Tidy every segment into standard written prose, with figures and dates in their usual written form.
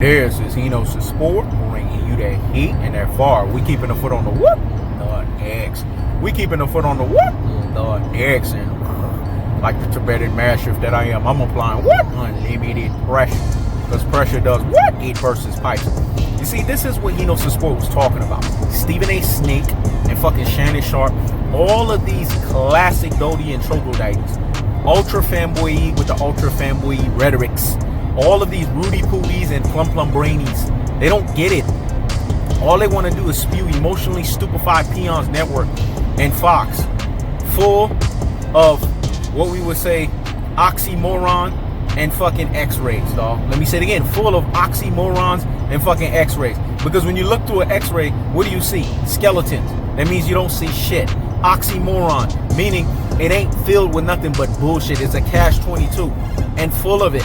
This is Sharpe'S Sport, bringing you that heat and that far. We keeping the foot on the whoop, the X. We keeping the foot on the whoop, the X. And like the Tibetan Mastiff that I am, I'm applying what? Unlimited pressure. Because pressure does what? It bursts pipes. You see, this is what Sharpe'S Sport was talking about. Stephen A. Snake and fucking Shannon Sharpe. All of these classic Dodie and troglodytes. Ultra fanboy with the ultra fanboy rhetorics. All of these Rudy Pooties and Plum Brainies, they don't get it. All they want to do is spew emotionally stupefied peons network and Fox, full of what we would say oxymoron and fucking x-rays, dog. Let me say it again, full of oxymorons and fucking x-rays. Because when you look through an x-ray, what do you see? Skeletons. That means you don't see shit. Oxymoron, meaning it ain't filled with nothing but bullshit. It's a catch-22 and full of it.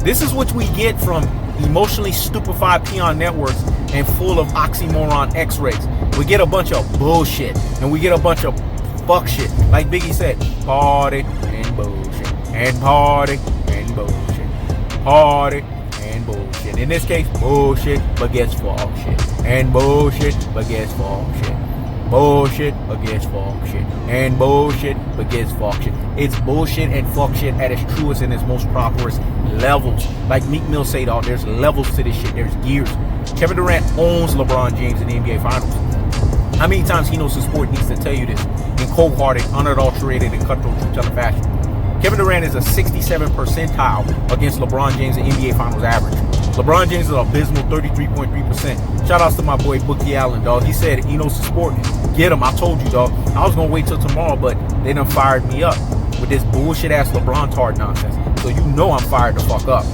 This is what we get from emotionally stupefied peon networks and full of oxymoron x-rays. We get a bunch of bullshit and we get a bunch of fuck shit. Like Biggie said, party and bullshit and party and bullshit. Party and bullshit. In this case, bullshit but gets fuck shit. And bullshit but gets fuck shit. Bullshit against fuck shit. And bullshit against fuck shit. It's bullshit and fuck shit at its truest and its most properest levels. Like Meek Mill say, dog, there's levels to this shit. There's gears. Kevin Durant owns LeBron James in the NBA Finals. How many times Sharpe'S Sport needs to tell you this in cold-hearted, unadulterated, and cutthroat truth-telling fashion? Kevin Durant is a 67th percentile against LeBron James in NBA Finals average. LeBron James is an abysmal 33.3%. Shout outs to my boy Bookie Allen, dog. He said, Sharpe'S Sport, get him. I told you, dog. I was going to wait till tomorrow, but they done fired me up with this bullshit-ass LeBron tard nonsense. So you know I'm fired the fuck up.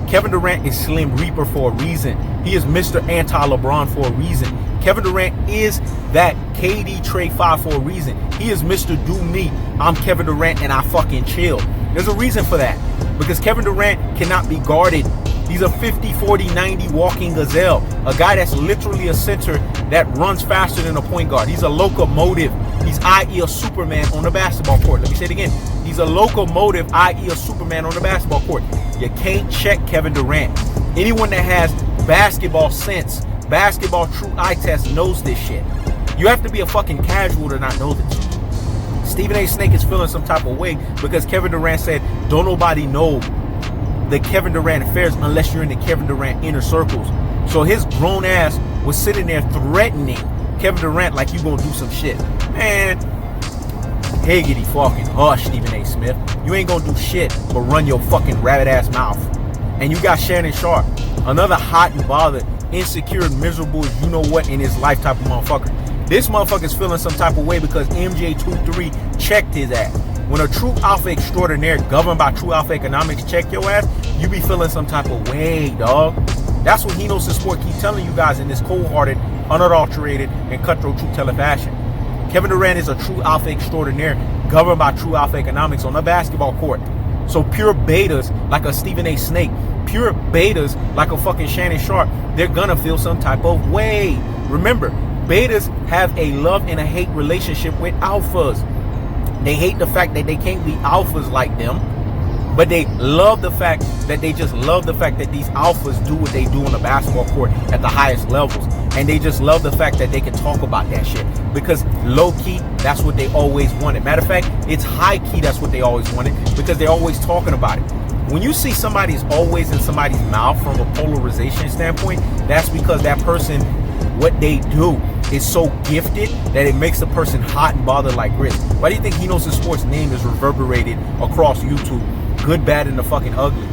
Kevin Durant is Slim Reaper for a reason. He is Mr. Anti-LeBron for a reason. Kevin Durant is that KD trade 5 for a reason. He is Mr. Do Me. I'm Kevin Durant and I fucking chill. There's a reason for that. Because Kevin Durant cannot be guarded. He's a 50, 40, 90 walking gazelle. A guy that's literally a center that runs faster than a point guard. He's a locomotive. He's i.e. a Superman on the basketball court. Let me say it again. He's a locomotive, i.e. a Superman on the basketball court. You can't check Kevin Durant. Anyone that has basketball sense, basketball true eye test knows this shit. You have to be a fucking casual to not know this. Stephen A. Snake is feeling some type of way because Kevin Durant said, don't nobody know the Kevin Durant affairs unless you're in the Kevin Durant inner circles. So his grown ass was sitting there threatening Kevin Durant like you gonna do some shit. Man, higgity fucking hush, Stephen A. Smith. You ain't gonna do shit but run your fucking rabbit ass mouth. And you got Shannon Sharpe, another hot and bothered, insecure and miserable as you know what in his life type of motherfucker. This motherfucker's feeling some type of way because MJ23 checked his ass. When a true alpha extraordinaire governed by true alpha economics check your ass, you be feeling some type of way, dog. That's what Sharpe'S Sport keep telling you guys in this cold-hearted, unadulterated, and cutthroat truth-telling fashion. Kevin Durant is a true alpha extraordinaire governed by true alpha economics on the basketball court. So pure betas like a Stephen A. Snake, pure betas like a fucking Shannon Sharpe, they're gonna feel some type of way. Remember, betas have a love and a hate relationship with alphas. They hate the fact that they can't be alphas like them, but they love the fact that these alphas do what they do on the basketball court at the highest levels. And they just love the fact that they can talk about that shit. Because low-key, that's what they always wanted. Matter of fact, it's high-key, that's what they always wanted, because they're always talking about it. When you see somebody's always in somebody's mouth from a polarization standpoint, that's because that person, what they do is so gifted that it makes the person hot and bothered like grits. Why do you think Sharpe'S Sport's name is reverberated across YouTube? Good, bad, and the fucking ugly.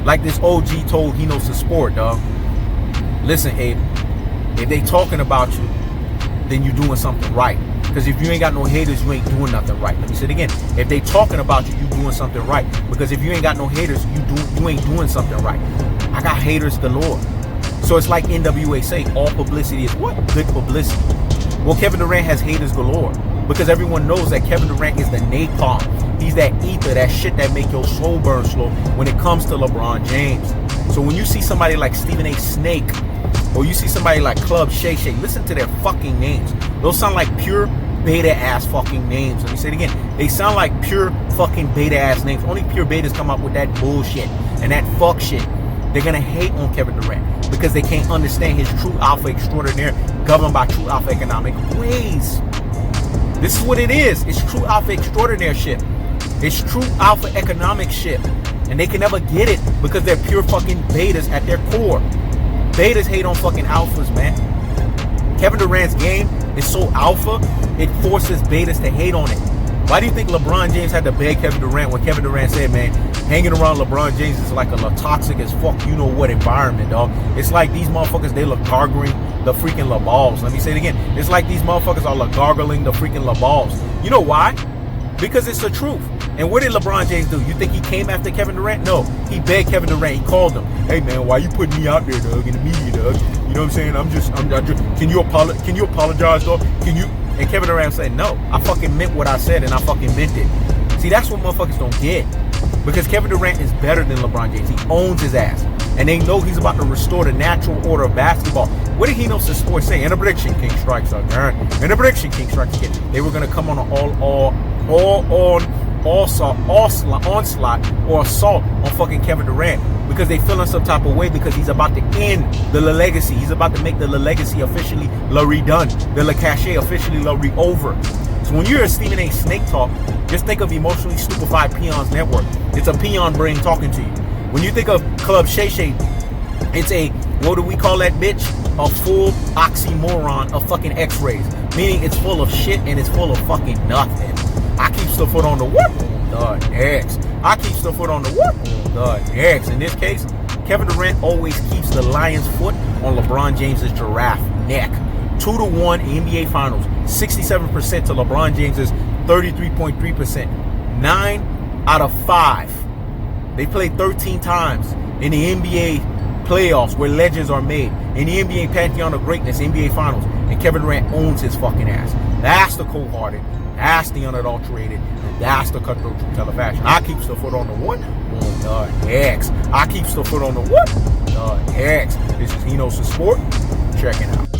Like this OG told Sharpe'S Sport, dog. Listen, Abe, if they talking about you, then you doing something right. Because if you ain't got no haters, you ain't doing nothing right. Let me say it again. If they talking about you, you doing something right. Because if you ain't got no haters, you ain't doing something right. I got haters galore. So it's like NWA say, all publicity is what? Good publicity. Well, Kevin Durant has haters galore because everyone knows that Kevin Durant is the napalm. He's that ether, that shit that make your soul burn slow when it comes to LeBron James. So when you see somebody like Stephen A. Snake or you see somebody like Club Shay, listen to their fucking names. Those sound like pure beta ass fucking names. Let me say it again. They sound like pure fucking beta ass names. Only pure betas come up with that bullshit and that fuck shit. They're going to hate on Kevin Durant because they can't understand his true alpha extraordinaire governed by true alpha economic ways. This is what it is. It's true alpha extraordinaire shit. It's true alpha economic shit. And they can never get it because they're pure fucking betas at their core. Betas hate on fucking alphas, man. Kevin Durant's game is so alpha, it forces betas to hate on it. Why do you think LeBron James had to beg Kevin Durant when Kevin Durant said, man, hanging around LeBron James is like a toxic as fuck you know what environment, dog. It's like these motherfuckers, they look gargling the freaking LeBalls. Let me say it again. It's like these motherfuckers are gargling the freaking LeBalls. You know why? Because it's the truth. And what did LeBron James do? You think he came after Kevin Durant? No. He begged Kevin Durant. He called him. Hey, man, why you putting me out there, dog, in the media, dog? You know what I'm saying? I'm just can you apologize, dog? And Kevin Durant said, no. I fucking meant what I said, and I fucking meant it. See, that's what motherfuckers don't get. Because Kevin Durant is better than LeBron James. He owns his ass. And they know he's about to restore the natural order of basketball. What did he know sports say? In a prediction, King strikes again. In a prediction, King strikes again. They were going to come on an onslaught or assault on fucking Kevin Durant because they feeling some type of way because he's about to end the legacy. He's about to make the legacy officially redone, the cachet officially over. So when you hear Stephen A. Snake talk, just think of emotionally stupefied peons network. It's a peon brain talking to you. When you think of Club Shay, it's a, what do we call that bitch? A full oxymoron of fucking x-rays. Meaning it's full of shit and it's full of fucking nothing. I keep the foot on the whoop on the X. I keep the foot on the whoop on the X. In this case, Kevin Durant always keeps the lion's foot on LeBron James's giraffe neck. 2-1 NBA Finals. 67% to LeBron James's 33.3%. 9 out of 5. They played 13 times in the NBA playoffs where legends are made. In the NBA Pantheon of Greatness, NBA Finals. And Kevin Durant owns his fucking ass. That's the cold-hearted. That's the unadulterated. And that's the cutthroat true teller fashion. I keeps the foot on the what? On the X. I keeps the foot on the what? The X. This is He Knows the Sport. Check it out.